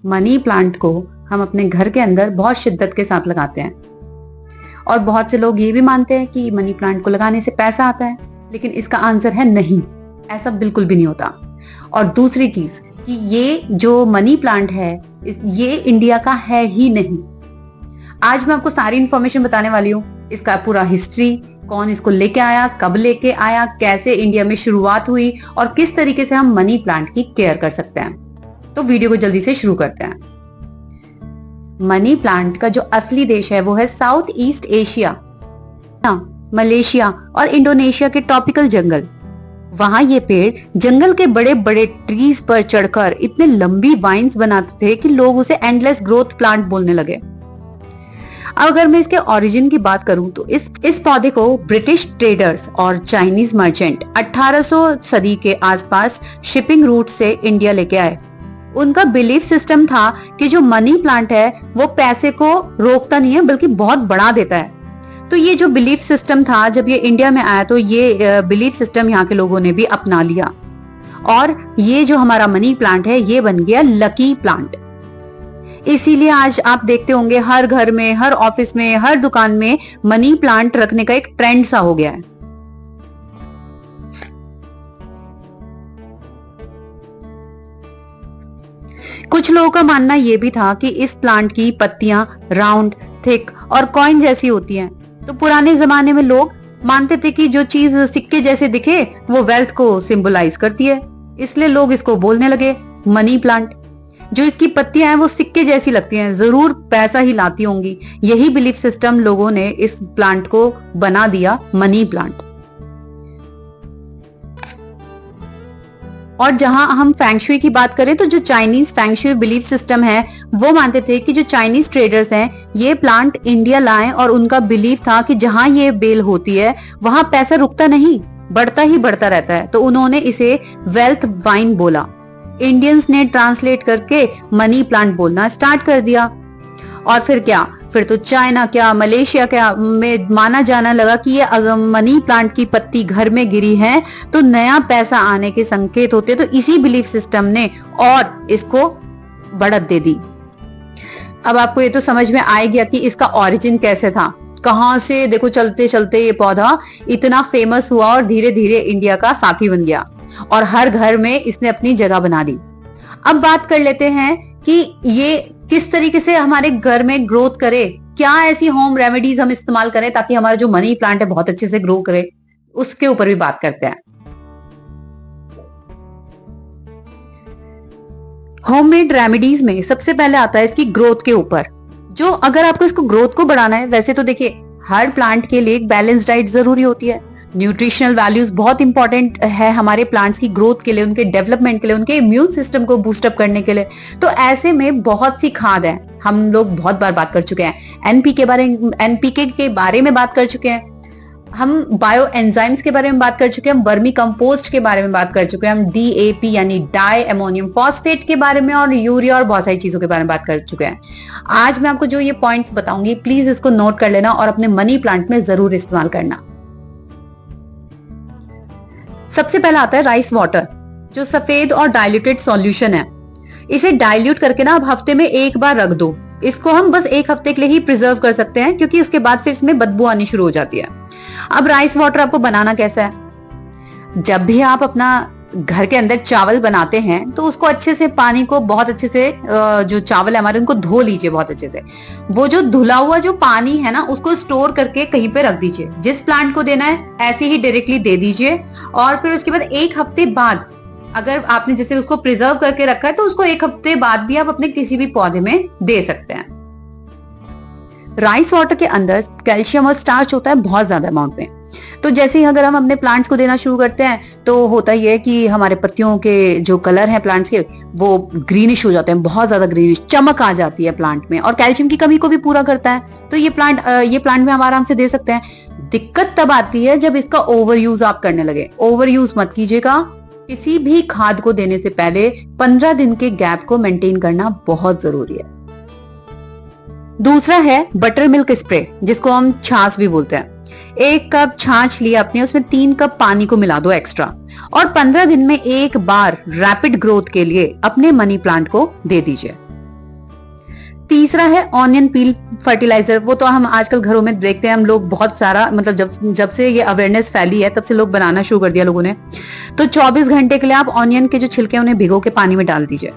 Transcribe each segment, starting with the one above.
Money plant को हम अपने घर के अंदर बहुत शिद्दत के साथ लगाते हैं और बहुत से लोग ये भी मानते हैं कि मनी प्लांट को लगाने से पैसा आता है, लेकिन इसका आंसर है नहीं, ऐसा बिल्कुल भी नहीं होता। और दूसरी चीज कि ये जो मनी प्लांट है ये इंडिया का है ही नहीं। आज मैं आपको सारी इंफॉर्मेशन बताने वाली हूँ, इसका पूरा हिस्ट्री, कौन इसको लेके आया, कब लेके आया, कैसे इंडिया में शुरुआत हुई और किस तरीके से हम मनी प्लांट की केयर कर सकते हैं। तो वीडियो को जल्दी से शुरू करते हैं। मनी प्लांट का जो असली देश है वो है साउथ ईस्ट एशिया, मलेशिया और इंडोनेशिया के ट्रॉपिकल जंगल। वहां ये पेड़ जंगल के बड़े बड़े ट्रीज पर चढ़कर इतने लंबी वाइन्स बनाते थे कि लोग उसे एंडलेस ग्रोथ प्लांट बोलने लगे। अगर मैं इसके ओरिजिन की बात करूं तो इस पौधे को ब्रिटिश ट्रेडर्स और चाइनीज मर्चेंट 1800 सदी के आसपास शिपिंग रूट से इंडिया लेके आए। उनका बिलीफ सिस्टम था कि जो मनी प्लांट है वो पैसे को रोकता नहीं है बल्कि बहुत बढ़ा देता है। तो ये जो बिलीफ सिस्टम था, जब ये इंडिया में आया तो ये बिलीफ सिस्टम यहाँ के लोगों ने भी अपना लिया और ये जो हमारा मनी प्लांट है ये बन गया लकी प्लांट। इसीलिए आज आप देखते होंगे हर घर में, हर ऑफिस में, हर दुकान में मनी प्लांट रखने का एक ट्रेंड सा हो गया है। कुछ लोगों का मानना यह भी था कि इस प्लांट की पत्तियां राउंड, थिक और कॉइन जैसी होती हैं। तो पुराने जमाने में लोग मानते थे कि जो चीज सिक्के जैसे दिखे वो वेल्थ को सिंबलाइज करती है, इसलिए लोग इसको बोलने लगे मनी प्लांट। जो इसकी पत्तियां हैं वो सिक्के जैसी लगती हैं, जरूर पैसा ही लाती होंगी। यही बिलीफ सिस्टम लोगों ने इस प्लांट को बना दिया मनी प्लांट। और जहां हम फेंगशुई की बात करें तो जो चाइनीज फेंगशुई बिलीफ सिस्टम है वो मानते थे कि जो चाइनीज ट्रेडर्स हैं ये प्लांट इंडिया लाए और उनका बिलीफ था कि जहां ये बेल होती है वहां पैसा रुकता नहीं, बढ़ता ही बढ़ता रहता है। तो उन्होंने इसे वेल्थ वाइन बोला। इंडियंस ने ट्रांसलेट करके मनी प्लांट बोलना स्टार्ट कर दिया। और फिर क्या, फिर तो चाइना क्या, मलेशिया क्या में माना जाना लगा कि ये अगर मनी प्लांट की पत्ती घर में गिरी है तो नया पैसा आने के संकेत होते। तो इसी बिलीफ सिस्टम ने और इसको बढ़त दे दी। अब आपको ये तो समझ में आ गया कि इसका ओरिजिन कैसे था, कहां से देखो चलते चलते ये पौधा इतना फेमस हुआ और धीरे धीरे इंडिया का साथी बन गया और हर घर में इसने अपनी जगह बना दी। अब बात कर लेते हैं कि ये किस तरीके से हमारे घर में ग्रोथ करे, क्या ऐसी होम रेमेडीज हम इस्तेमाल करें ताकि हमारा जो मनी प्लांट है बहुत अच्छे से ग्रो करे, उसके ऊपर भी बात करते हैं। होममेड रेमेडीज में सबसे पहले आता है इसकी ग्रोथ के ऊपर। जो अगर आपको इसको ग्रोथ को बढ़ाना है, वैसे तो देखिए हर प्लांट के लिए एक बैलेंस डाइट जरूरी होती है। न्यूट्रिशनल वैल्यूज बहुत इंपॉर्टेंट है हमारे प्लांट्स की ग्रोथ के लिए, उनके डेवलपमेंट के लिए, उनके इम्यून सिस्टम को बूस्टअप करने के लिए। तो ऐसे में बहुत सी खाद है, हम लोग बहुत बार बात कर चुके हैं। एनपीके के बारे में बात कर चुके हैं, हम बायो एंजाइम्स के बारे में बात कर चुके हैं, हम वर्मी कंपोस्ट के बारे में बात कर चुके हैं, हम डीएपी यानी डाई अमोनियम फॉस्फेट के बारे में और यूरिया और बहुत सारी चीजों के बारे में बात कर चुके हैं। आज मैं आपको जो ये पॉइंट्स बताऊंगी प्लीज इसको नोट कर लेना और अपने मनी प्लांट में जरूर इस्तेमाल करना। सबसे पहला आता है राइस वाटर, जो सफेद और डाइल्यूटेड सॉल्यूशन है। इसे डाइल्यूट करके ना आप हफ्ते में एक बार रख दो। इसको हम बस एक हफ्ते के लिए ही प्रिजर्व कर सकते हैं क्योंकि उसके बाद फिर इसमें बदबू आनी शुरू हो जाती है। अब राइस वाटर आपको बनाना कैसा है, जब भी आप अपना घर के अंदर चावल बनाते हैं तो उसको अच्छे से, पानी को बहुत अच्छे से, जो चावल है हमारे उनको धो लीजिए बहुत अच्छे से। वो जो धुला हुआ जो पानी है ना उसको स्टोर करके कहीं पे रख दीजिए। जिस प्लांट को देना है ऐसे ही डायरेक्टली दे दीजिए और फिर उसके बाद एक हफ्ते बाद, अगर आपने जैसे उसको प्रिजर्व करके रखा है तो उसको एक हफ्ते बाद भी आप अपने किसी भी पौधे में दे सकते हैं। राइस वाटर के अंदर कैल्शियम और स्टार्च होता है बहुत ज्यादा अमाउंट में। तो जैसे ही अगर हम अपने प्लांट्स को देना शुरू करते हैं तो होता ही है कि हमारे पत्तियों के जो कलर हैं प्लांट्स के वो ग्रीनिश हो जाते हैं, बहुत ज्यादा ग्रीनिश, चमक आ जाती है प्लांट में और कैल्शियम की कमी को भी पूरा करता है। तो ये प्लांट में हम आराम से दे सकते हैं। दिक्कत तब आती है जब इसका ओवर यूज आप करने लगे। ओवर यूज मत कीजिएगा। किसी भी खाद को देने से पहले 15 दिन के गैप को मेंटेन करना बहुत जरूरी है। दूसरा है बटर मिल्क स्प्रे, जिसको हम छाछ भी बोलते हैं। 1 कप छाछ लिया अपने, उसमें 3 कप पानी को मिला दो एक्स्ट्रा और 15 दिन में एक बार रैपिड ग्रोथ के लिए अपने मनी प्लांट को दे दीजिए। तीसरा है ऑनियन पील फर्टिलाइजर। वो तो हम आजकल घरों में देखते हैं, हम लोग बहुत सारा, मतलब जब से ये अवेयरनेस फैली है तब से लोग बनाना शुरू कर दिया लोगों ने। तो 24 घंटे के लिए आप ऑनियन के जो छिलके उन्हें भिगो के पानी में डाल दीजिए।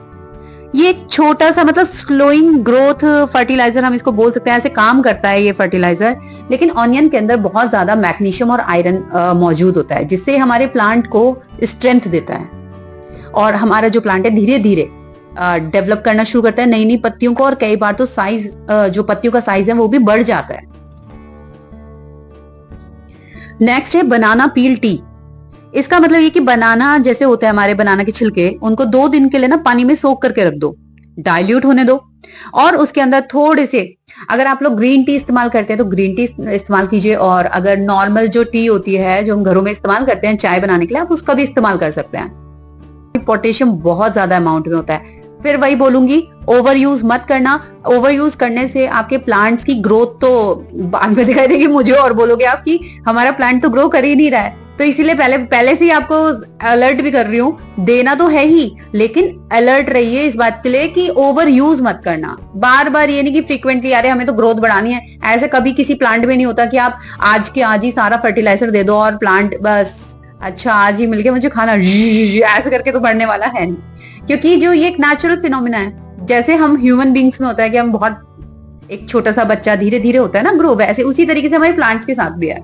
ये एक छोटा सा, मतलब स्लोइंग ग्रोथ फर्टिलाइजर हम इसको बोल सकते हैं, ऐसे काम करता है ये फर्टिलाइजर। लेकिन ऑनियन के अंदर बहुत ज्यादा मैग्नीशियम और आयरन मौजूद होता है, जिससे हमारे प्लांट को स्ट्रेंथ देता है और हमारा जो प्लांट है धीरे धीरे डेवलप करना शुरू करता है नई नई पत्तियों को, और कई बार तो साइज, जो पत्तियों का साइज है वो भी बढ़ जाता है। नेक्स्ट है बनाना पील टी। इसका मतलब ये कि बनाना जैसे होता है, हमारे बनाना के छिलके, उनको 2 दिन के लिए ना पानी में सोख करके रख दो, डाइल्यूट होने दो, और उसके अंदर थोड़े से, अगर आप लोग ग्रीन टी इस्तेमाल करते हैं तो ग्रीन टी इस्तेमाल कीजिए, और अगर नॉर्मल जो टी होती है जो हम घरों में इस्तेमाल करते हैं चाय बनाने के लिए, आप उसका भी इस्तेमाल कर सकते हैं। पोटेशियम बहुत ज्यादा अमाउंट में होता है। फिर वही बोलूंगी, ओवर यूज मत करना। ओवर यूज करने से आपके प्लांट्स की ग्रोथ तो बाद में दिखाई देगी मुझे, और बोलोगे आप कि हमारा प्लांट तो ग्रो कर ही नहीं रहा है। तो इसीलिए पहले से ही आपको अलर्ट भी कर रही हूँ, देना तो है ही, लेकिन अलर्ट रहिए इस बात के लिए कि ओवर यूज मत करना। बार बार ये नहीं कि फ्रीक्वेंटली, अरे हमें तो ग्रोथ बढ़ानी है, ऐसे कभी किसी प्लांट में नहीं होता कि आप आज के आज ही सारा फर्टिलाइजर दे दो और प्लांट बस अच्छा आज ही मिलके मुझे खाना ऐसे करके तो बढ़ने वाला है नहीं। क्योंकि जो ये एक नेचुरल फिनोमिना है, जैसे हम ह्यूमन बींग्स में होता है कि हम बहुत, एक छोटा सा बच्चा धीरे धीरे होता है ना ग्रो, वैसे उसी तरीके से हमारे प्लांट्स के साथ भी है।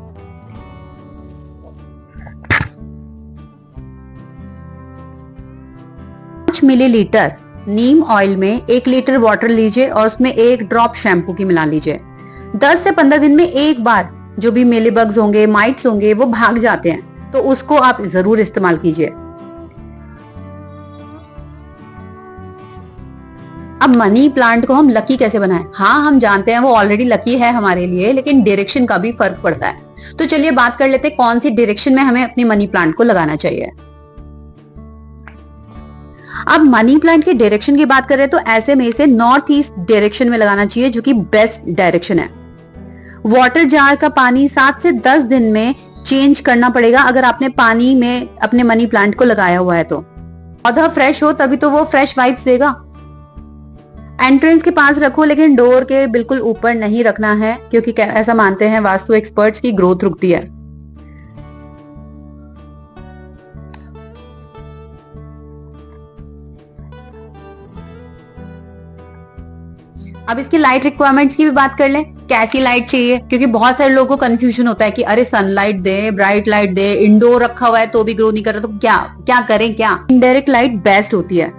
5 मिलीलीटर नीम ऑयल में 1 लीटर वाटर लीजिए और उसमें 1 ड्रॉप शैम्पू की मिला लीजिए। 10 से 15 दिन में एक बार जो भी मेलीबग्स होंगे, माइट्स होंगे, वो भाग जाते हैं, तो उसको आप जरूर इस्तेमाल कीजिए। अब मनी प्लांट को हम लकी कैसे बनाएं? हाँ, हम जानते हैं वो ऑलरेडी लकी है हमारे लिए, लेकिन डायरेक्शन का भी फर्क पड़ता है। तो चलिए बात कर लेते हैं कौन सी डायरेक्शन में हमें अपनी मनी प्लांट को लगाना चाहिए। अब मनी प्लांट की डायरेक्शन की बात करें तो ऐसे में इसे नॉर्थ ईस्ट डायरेक्शन में लगाना चाहिए, जो कि बेस्ट डायरेक्शन है। वाटर जार का पानी 7 से 10 दिन में चेंज करना पड़ेगा अगर आपने पानी में अपने मनी प्लांट को लगाया हुआ है तो। पौधा फ्रेश हो तभी तो वो फ्रेश वाइब्स देगा। एंट्रेंस के पास रखो, लेकिन डोर के बिल्कुल ऊपर नहीं रखना है, क्योंकि ऐसा मानते हैं वास्तु एक्सपर्ट्स की ग्रोथ रुकती है। अब इसकी लाइट रिक्वायरमेंट्स की भी बात कर लें, कैसी लाइट चाहिए, क्योंकि बहुत सारे लोगों को कंफ्यूजन होता है कि अरे सनलाइट दे, ब्राइट लाइट दे, इंडोर रखा हुआ है तो भी ग्रो नहीं कर रहा, तो क्या करें क्या? इनडायरेक्ट लाइट बेस्ट होती है।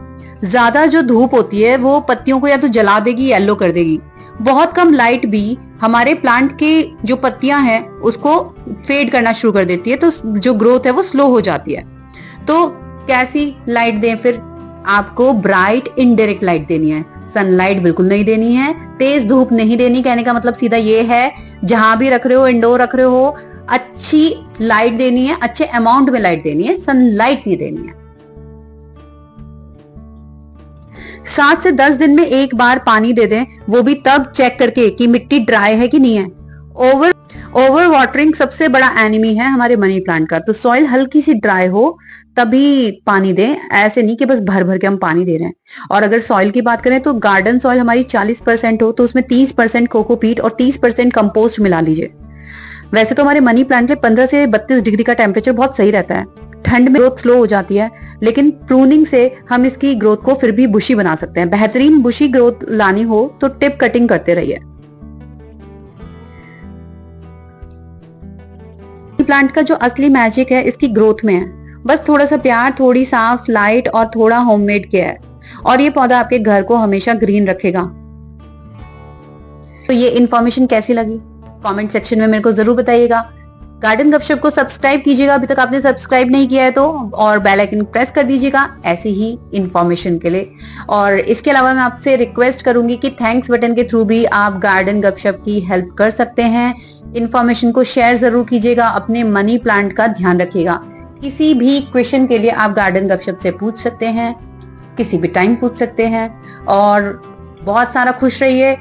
ज्यादा जो धूप होती है वो पत्तियों को या तो जला देगी, येलो कर देगी। बहुत कम लाइट भी हमारे प्लांट की जो पत्तियां हैं उसको फेड करना शुरू कर देती है, तो जो ग्रोथ है वो स्लो हो जाती है। तो कैसी लाइट दें फिर? आपको ब्राइट इनडायरेक्ट लाइट देनी है, सनलाइट बिल्कुल नहीं देनी है, तेज धूप नहीं देनी। कहने का मतलब सीधा ये है, जहां भी रख रहे हो, इंडोर रख रहे हो, अच्छी लाइट देनी है, अच्छे अमाउंट में लाइट देनी है, सनलाइट नहीं देनी है। 7 से 10 दिन में एक बार पानी दे दें, वो भी तब चेक करके कि मिट्टी ड्राई है कि नहीं है। ओवर वाटरिंग सबसे बड़ा एनिमी है हमारे मनी प्लांट का, तो सॉइल हल्की सी ड्राई हो तभी पानी दें, ऐसे नहीं कि बस भर भर के हम पानी दे रहे हैं। और अगर सॉइल की बात करें तो गार्डन सॉइल हमारी 40% हो तो उसमें 30% कोकोपीट और 30% कंपोस्ट मिला लीजिए। वैसे तो हमारे मनी प्लांट के 15 से 32 डिग्री का टेम्परेचर बहुत सही रहता है। ठंड में ग्रोथ स्लो हो जाती है, लेकिन प्रूनिंग से हम इसकी ग्रोथ को फिर भी बुशी बना सकते हैं। बेहतरीन बुशी ग्रोथ लानी हो तो टिप कटिंग करते रहिए। प्लांट का जो असली मैजिक है इसकी ग्रोथ में है, बस थोड़ा सा प्यार, थोड़ी साफ लाइट और थोड़ा होममेड केयर, और ये पौधा आपके घर को हमेशा ग्रीन रखेगा। तो ये इंफॉर्मेशन कैसी लगी कमेंट सेक्शन में मेरे को जरूर बताइएगा। गार्डन गपशप को सब्सक्राइब कीजिएगा अभी तक आपने सब्सक्राइब नहीं किया है तो, और बेल आइकन प्रेस कर दीजिएगा ऐसे ही इंफॉर्मेशन के लिए। और इसके अलावा मैं आपसे रिक्वेस्ट करूंगी कि थैंक्स बटन के थ्रू भी आप गार्डन गपशप की हेल्प कर सकते हैं। इंफॉर्मेशन को शेयर जरूर कीजिएगा, अपने मनी प्लांट का ध्यान रखिएगा। किसी भी क्वेश्चन के लिए आप गार्डन गपशप से पूछ सकते हैं, किसी भी टाइम पूछ सकते हैं। और बहुत सारा खुश रहिए,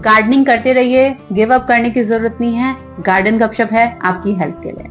गार्डनिंग करते रहिए, गिव अप करने की जरूरत नहीं है। गार्डन गपशप है आपकी हेल्प के लिए।